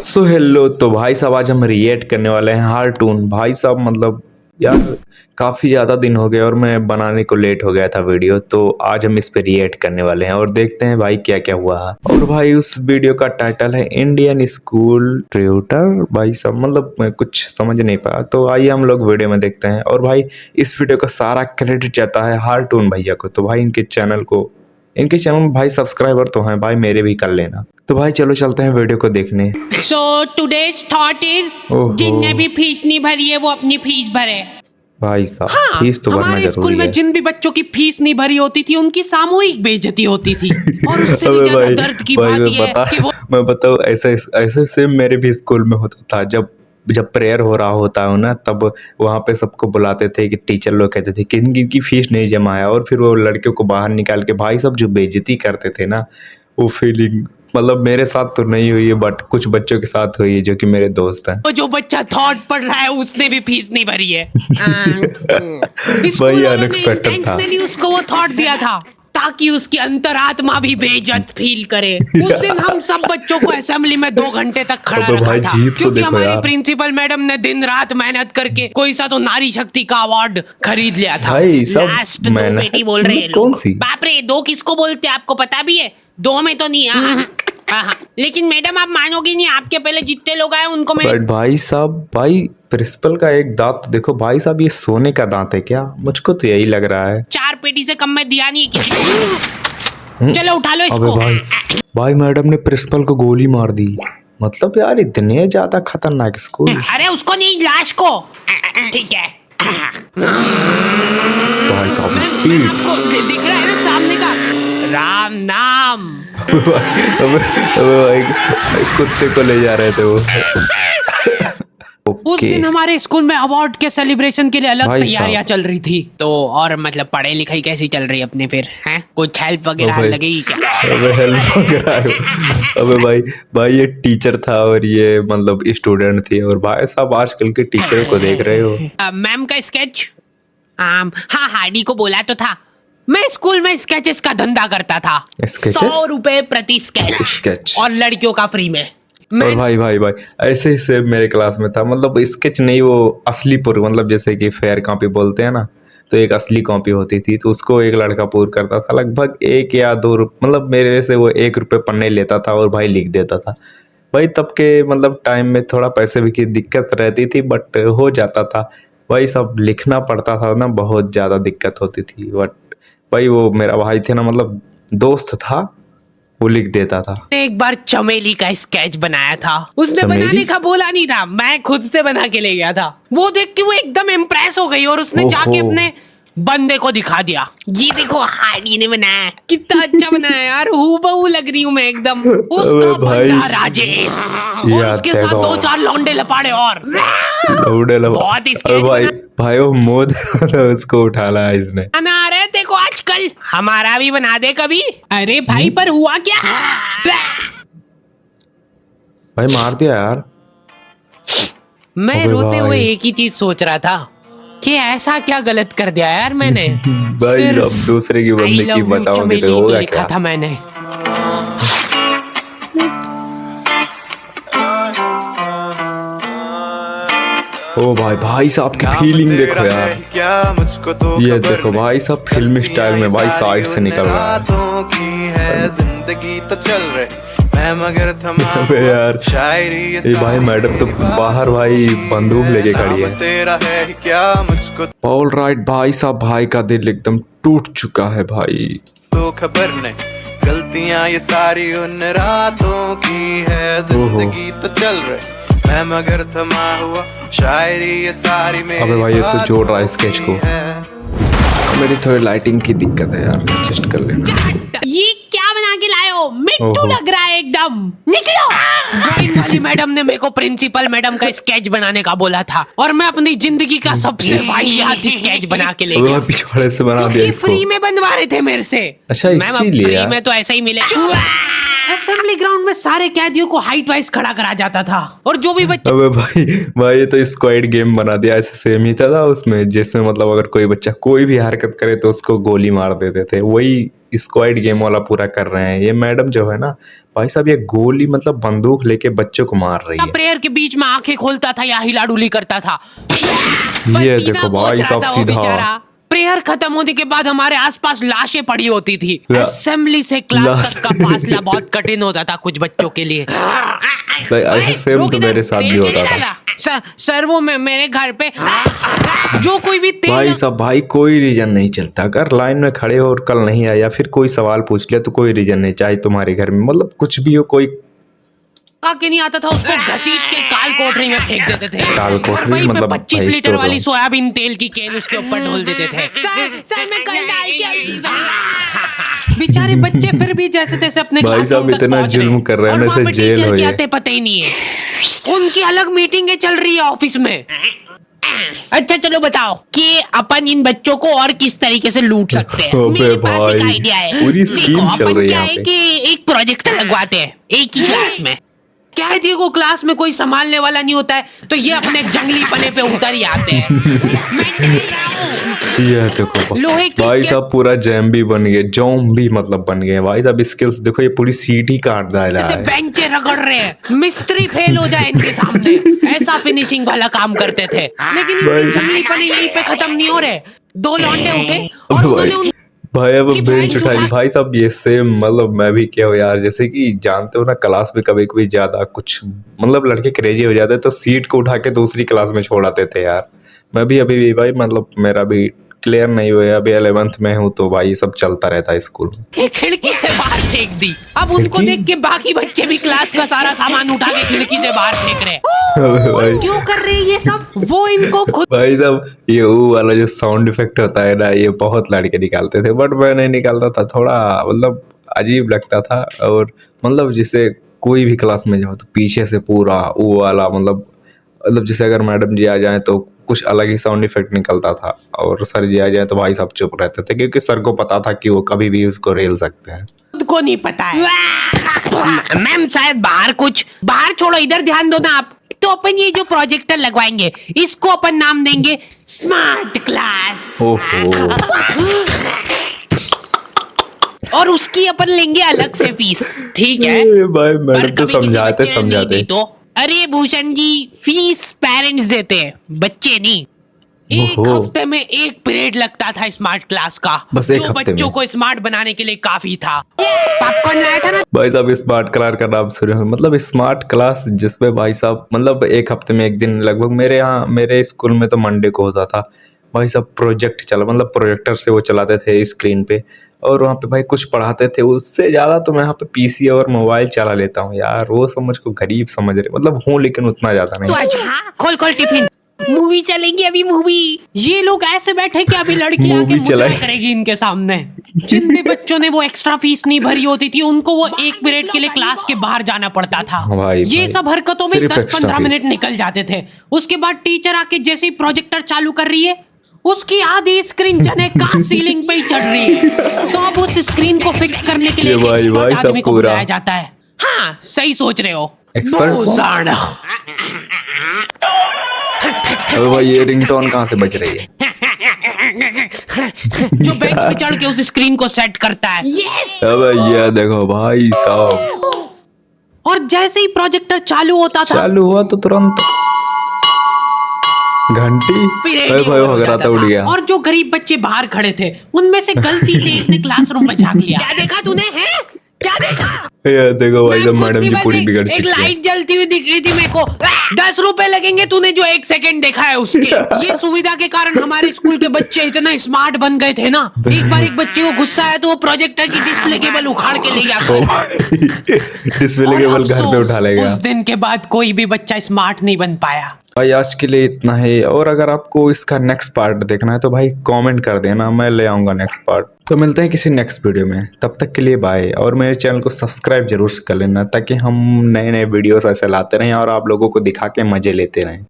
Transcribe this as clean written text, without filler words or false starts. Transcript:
So hello, तो भाई साहब आज हम रिएक्ट करने वाले हैं हार्टून। भाई साहब मतलब यार काफ़ी ज़्यादा दिन हो गए और मैं बनाने को लेट हो गया था वीडियो, तो आज हम इस पे रिएक्ट करने वाले हैं और देखते हैं भाई क्या क्या हुआ है। और भाई उस वीडियो का टाइटल है इंडियन स्कूल ट्यूटर। भाई साहब मतलब मैं कुछ समझ नहीं पाया, तो आइए हम लोग वीडियो में देखते हैं। और भाई इस वीडियो का सारा क्रेडिट जाता है हार्टून भैया को, तो भाई इनके चैनल में भाई सब्सक्राइबर तो हैं भाई, मेरे भी कर लेना। तो भाई चलो चलते हैं वीडियो को देखने। So today's thought is ओहो। जिनने भी फीस नहीं भरी है वो अपनी फीस भरे। भाई साहब हाँ, फीस तो भरना हमारे स्कूल जरूरी में है। जिन भी बच्चों की फीस नहीं भरी होती थी उनकी सामूहिक बेइज्जती होती थी। और उससे भी अबे ज्यादा भाई, दर्द की भाई बात मैं यह है कि वो मैं बताऊँ ऐसे ऐसे सेम मेरे भी स्कूल में होता था। जब प्रेयर हो रहा होता है ना, तब वहाँ पे सबको बुलाते थे कि टीचर लोग कहते थे कि इनकी फीस नहीं जमा है, और फिर वो लड़कियों को बाहर निकाल के भाई साहब जो बेइज्जती करते थे ना, वो फीलिंग मतलब मेरे साथ तो नहीं हुई है, बट कुछ बच्चों के साथ हुई है जो कि मेरे दोस्त हैं। जो बच्चा थॉट पढ़ रहा है उसने भी फीस नहीं भरी है। भाई स्कूल वालों ने अनएक्सपेक्टेड था। इंटेंशनली उसको वो थॉट दिया था ताकि उसकी अंतरात्मा भी बेइज्जत फील करे। उस दिन हम सब बच्चों को असेंबली में 2 घंटे तक खड़ा अबे रखा भाई था, जीप तो क्योंकि देखो हमारी यार। प्रिंसिपल मैडम ने दिन रात मेहनत करके कोई सा तो नारी शक्ति का अवार्ड खरीद लिया था। भाई सब लास्ट 2 मेहनत- बेटी बोल रहे हैं कौन लोग। सी? बाप रे, 2 किसको बोलते हैं आपको पता भी है? 2 में तो नहीं। हाँ। लेकिन मैडम आप मानोगी नहीं, आपके पहले जितने लोग आए उनको मैंने बट भाई साहब, भाई प्रिंसिपल का एक दांत तो देखो भाई साहब, ये सोने का दांत है क्या? मुझको तो यही लग रहा है। 4 पेटी से कम में दिया नहीं किसी को। चलो उठा लो अबे इसको। भाई मैडम ने प्रिंसिपल को गोली मार दी। मतलब यार इतने ज्यादा खतरनाक स्कूल। अरे उसको नहीं, लाश को। ठीक है। भाई साहब स्पीड। आपको दिख रहा है ना सामने का राम नाम। अबे भाई कुत्ते को ले जा रहे थे वो। उस दिन हमारे स्कूल में अवार्ड के सेलिब्रेशन के लिए अलग भाई तैयारियां साहब। चल रही थी। तो और मतलब पढ़ाई लिखाई कैसी चल रही है अपने फिर? हैं कुछ हेल्प वगैरह भाई। लगेगी क्या? अबे हेल्प वगैरह। अबे भाई ये टीचर था और ये मतलब स्टूडेंट थी। और भाई साहब आजकल के टीचर को देख रहे हो। मैम का स्केच। हाँ, हार्डी को बोला तो था। मैं स्कूल में स्केचेस का धंधा करता था। स्केचेस? 100 रुपए प्रति स्केच और लड़कियों का फ्री में। और भाई ऐसे ही सेम मेरे क्लास में था। मतलब स्केच नहीं, वो असली पूर, मतलब जैसे कि फेयर कॉपी बोलते हैं ना, तो एक असली कॉपी होती थी, तो उसको एक लड़का पूर करता था। लगभग 1 या 2 रुपये, मतलब मेरे से वो 1 रुपये पन्ने लेता था और भाई लिख देता था। भाई तब के मतलब टाइम में थोड़ा पैसे भी की दिक्कत रहती थी, बट हो जाता था। भाई सब लिखना पड़ता था ना, बहुत ज़्यादा दिक्कत होती थी। बट भाई वो मेरा भाई थे ना, मतलब दोस्त था, वो लिख देता था। एक बार चमेली का स्केच बनाया था। उसने चमेली? बनाने का बोला नहीं था, मैं खुद से बना के ले गया था। वो देख के वो एकदम इम्प्रेस हो गई और उसने जाके ओहो। अपने बंदे को दिखा दिया। ये देखो हार्डी ने बनाया, कितना अच्छा बनाया यार, हूबहू लग रही हूँ मैं एकदम। उसका अबे भाई। बंदा राजेश और याद उसके है साथ तो। 2-4 लौंडे लपाड़े और बहुत ही अबे भाई वो मोद उसको उठा ला इसने। बना रहे देखो आजकल। हमारा भी बना दे कभी। अरे भाई पर हुआ क्या? भाई मार दिया यार। मैं अबे रोते हुए भाई। एक ही चीज सोच रहा था कि ऐसा क्या गलत कर दिया यार मैंने। भाई सिर्फ अब दूसरे की I बंदे love की you बताओगे चमेली तो होगा लिखा क्या? था मैंने। ओ भाई साहब की फीलिंग देखो यार। ये देखो भाई साहब फिल्मी स्टाइल में भाई साइड से निकल रहा है। जिंदगी तो चल रहे मैं मगर थमा अबे यार ये भाई मैडम तो बाहर भाई बंदूक लेके खड़ी है। तेरा है क्या मुझको ऑल राइट भाई साहब, भाई का दिल एकदम टूट चुका है भाई। तो खबर नहीं, गलतियां ये सारी उन रातों की है। जिंदगी तो चल रहे मैं मगर थमा हुआ, शायरी ये सारी मेरी अबे भाई ये तो जोड़ रहा है स्केच को। है। मेरी थोड़ी लाइटिंग की दिक्कत है यार, एडजस्ट कर लेना। ये क्या बना के लाए हो? मिट्टू ओहो। लग रहा है एकदम। निकलो। ड्राइंग वाली मैडम ने मेरे को प्रिंसिपल मैडम का स्केच बनाने का बोला था और मैं अपनी जिंदगी का सबसे वाहियात स्केच बना के ले अबे गया। भाई पिछवाड़े से बना दिया क्योंकि इसको। फ्री में बनवा रहे थे मेरे से। अच्छा, मैम, अब इसीलिए फ्री यार। में तो ऐसा ही मिले। असेंबली ग्राउंड में सारे कैदियों को हाइट वाइज खड़ा करा जाता था और जो भी बच्चे अबे भाई ये तो स्क्वाड गेम बना दिया। ऐसे सेम ही था उसमें, जिसमें मतलब अगर कोई बच्चा कोई भी हरकत करे तो उसको गोली मार देते थे। वही स्क्वाड गेम वाला पूरा कर रहे हैं। ये मैडम जो है ना भाई साहब, ये गोली मतलब बंदूक लेके बच्चों को मार रही है। प्रेयर के बीच में आंखें खोलता था या हिला डुली करता था। ये देखो भाई साहब सीधा प्रेयर खत्म होने के बाद हमारे आसपास लाशें पड़ी होती थी। असेंबली से क्लास लाश। तक का फासला बहुत कठिन होता था कुछ बच्चों के लिए। ऐसा सेम तो मेरे साथ भी होता था। सर वो मेरे घर पे जो कोई भी तेल भाई साहब भाई कोई रीजन नहीं चलता। अगर लाइन में खड़े हो और कल नहीं आया या फिर कोई सवाल पूछ लिया तो कोई रीजन नहीं, चाहे तुम्हारे घर में मतलब कुछ भी हो, कोई आके नहीं आता था उसको घसीट के काल कोठरी में फेंक देते थे। काल कोठरी वहीं पे मतलब 25 भाई लीटर स्टोर वाली रूम। सोयाबीन तेल की कैन उसके ऊपर ढोल देते थे। सर मैं कल डाल के बेचारे बच्चे फिर भी जैसे तैसे अपने भाई साहब क्लासरूम तक इतना पहुंच रहे जुल्म कर रहे हैं और ना, वहाँ ऐसे पे जेल टीचर हो के ये। आते पता ही नहीं है। उनकी अलग मीटिंगें चल रही है ऑफिस में। अच्छा चलो बताओ कि अपन इन बच्चों को और किस तरीके से लूट सकते हैं। अबे मेरे पास एक भाई, आइडिया है। पूरी देखो, स्कीम चल अपन रही है क्या यहाँ है पे। कि एक प्रोजेक्टर लगवाते हैं एक ही क्लास में। कैदी को क्लास में कोई संभालने वाला नहीं होता है तो ये अपने जंगली पने पे उतर ही आते हैं। मैं कह रहा हूँ। ये देखो लोहे की भाई साहब पूरा जैम्बी बन गए, जोम्बी मतलब बन गए भाई साहब। स्किल्स देखो, ये पूरी सीट ही काट डाला ऐसे है। बेंचे रगड़ रहे हैं, मिस्त्री फेल हो जाए इनके सामने, ऐसा फिनिशिंग वाला काम करते थे। लेकिन भाई। इनके जंगली पने यहीं पे खत्म नहीं हो रहे। दो लौंडे उठे और उन्होंने उन भाई अब कि बेंच भाई उठाई। जो- भाई साहब ये सेम मतलब मैं भी क्या हो यार, जैसे कि जानते हो ना क्लास में कभी कभी ज्यादा कुछ मतलब लड़के क्रेजी हो जाते तो सीट को उठा के दूसरी क्लास में छोड़ आते थे यार। मैं भी अभी भी भाई मतलब मेरा भी क्लियर नहीं हुआ, अभी 11th में हूँ तो भाई सब चलता रहता है स्कूल में। खिड़की से बाहर फेंक दी। अब उनको खिड़की? देख के बाकी बच्चे भी क्लास का सारा सामान उठा के खिड़की से बाहर फेंक रहे। अबे भाई क्यों कर रहे हैं ये सब? वो इनको खुद भाई साहब ये वो वाला जो साउंड इफेक्ट होता है ना, ये बहुत लड़के निकालते थे बट मैं नहीं निकालता था। थोड़ा मतलब अजीब लगता था। और मतलब जिसे कोई भी क्लास में जाओ तो पीछे से पूरा वो वाला मतलब जैसे अगर मैडम जी आ जाए तो कुछ अलग ही साउंड इफेक्ट निकलता था, और सर जी आ जाए तो भाई साहब चुप रहते थे क्योंकि सर को पता था कि वो कभी भी उसको रेल सकते हैं। को नहीं पता है। मैम शायद बाहर छोड़ो, इधर ध्यान दो ना आप। तो अपन ये जो प्रोजेक्टर लगवाएंगे इसको अपन नाम देंगे स्मार्ट क्लास। ओहो और उसकी अपन लेंगे अलग से फीस, ठीक है? ए भाई पर मैडम तो कभी किसी समझाते बच्चे ने नहीं समझाते दी तो अरे भूषण जी फीस पेरेंट्स देते हैं, बच्चे नहीं। एक ओहो। हफ्ते में एक पीरियड लगता था स्मार्ट क्लास का, बस एक जो हफ्ते बच्चों में? को स्मार्ट बनाने के लिए काफी था। पॉपकॉर्न लाया था ना? भाई साहब स्मार्ट क्लास का नाम सुने हो, मतलब स्मार्ट क्लास जिसमें भाई साहब मतलब एक हफ्ते में एक दिन लगभग मेरे स्कूल में तो मंडे को होता था भाई साहब। प्रोजेक्ट चला मतलब प्रोजेक्टर से वो चलाते थे स्क्रीन पे और वहाँ पे भाई कुछ पढ़ाते थे। उससे ज़्यादा तो मैं यहाँ पे पीसी और मोबाइल चला लेता हूँ यार। वो सब मुझको गरीब समझ रहे मतलब हूँ, लेकिन उतना ज़्यादा तो नहीं। आज खोल टिफिन, मूवी चलेगी अभी मूवी। ये लोग ऐसे बैठे कि अभी लड़की आके मूवी मुजरा चलाए। करेगी इनके सामने। जिन भी बच्चों ने वो एक्स्ट्रा फीस नहीं भरी होती थी उनको वो एक पीरियड के लिए क्लास के बाहर जाना पड़ता था। भाई, ये भाई, सब हरकतों में सिर्फ 10-15 extra मिनट fees। निकल जाते थे। उसके बाद टीचर आके जैसे ही प्रोजेक्टर चालू कर रही है उसकी आधी स्क्रीन जने का सीलिंग पे ही चढ़ रही है। तो अब उस स्क्रीन को फिक्स करने के लिए ये एक भाई, expert भाई, सब आदमी को पूरा। बुलाया जाता है। हाँ सही सोच रहे हो। Expert? रोजाना। अबे भाई ये रिंगटोन कहाँ से बज रही है? जो बेंच पे चढ़ के उस स्क्रीन को सेट करता है। यस। अबे ये देखो भाई साहब और जैसे ही प्रोजेक्टर चालू होता था चालू हुआ तो तुरंत घंटी पीरियड भाई ही भाई over हो वगैरह जाता तो उड़ था। गया। और जो गरीब बच्चे बाहर खड़े थे उनमें से गलती से एक ने क्लासरूम में झांक लिया। क्या देखा तूने? है क्या देखा? ये देखो भाई साहब मैं मैडम जी बस पूरी बिगड़ एक चुकी है। लाइट जलती हुई दिख रही थी मेरे को। 10 रुपए लगेंगे तूने जो 1 सेकंड देखा है उसके। ये सुविधा के कारण हमारे स्कूल के बच्चे इतना स्मार्ट बन गए थे ना, एक बार एक बच्चे को गुस्सा आया तो वो प्रोजेक्टर की डिस्प्ले केबल उखाड़ के ले गया। डिस्प्ले केबल घर पे उठा लेगा। उस दिन के बाद कोई भी बच्चा स्मार्ट नहीं बन पाया। भाई आज के लिए इतना है, और अगर आपको इसका नेक्स्ट पार्ट देखना है तो भाई कमेंट कर देना, मैं ले आऊँगा नेक्स्ट पार्ट। तो मिलते हैं किसी नेक्स्ट वीडियो में, तब तक के लिए बाय। और मेरे चैनल को सब्सक्राइब जरूर से कर लेना ताकि हम नए नए वीडियोस ऐसे लाते रहें और आप लोगों को दिखा के मजे लेते रहें।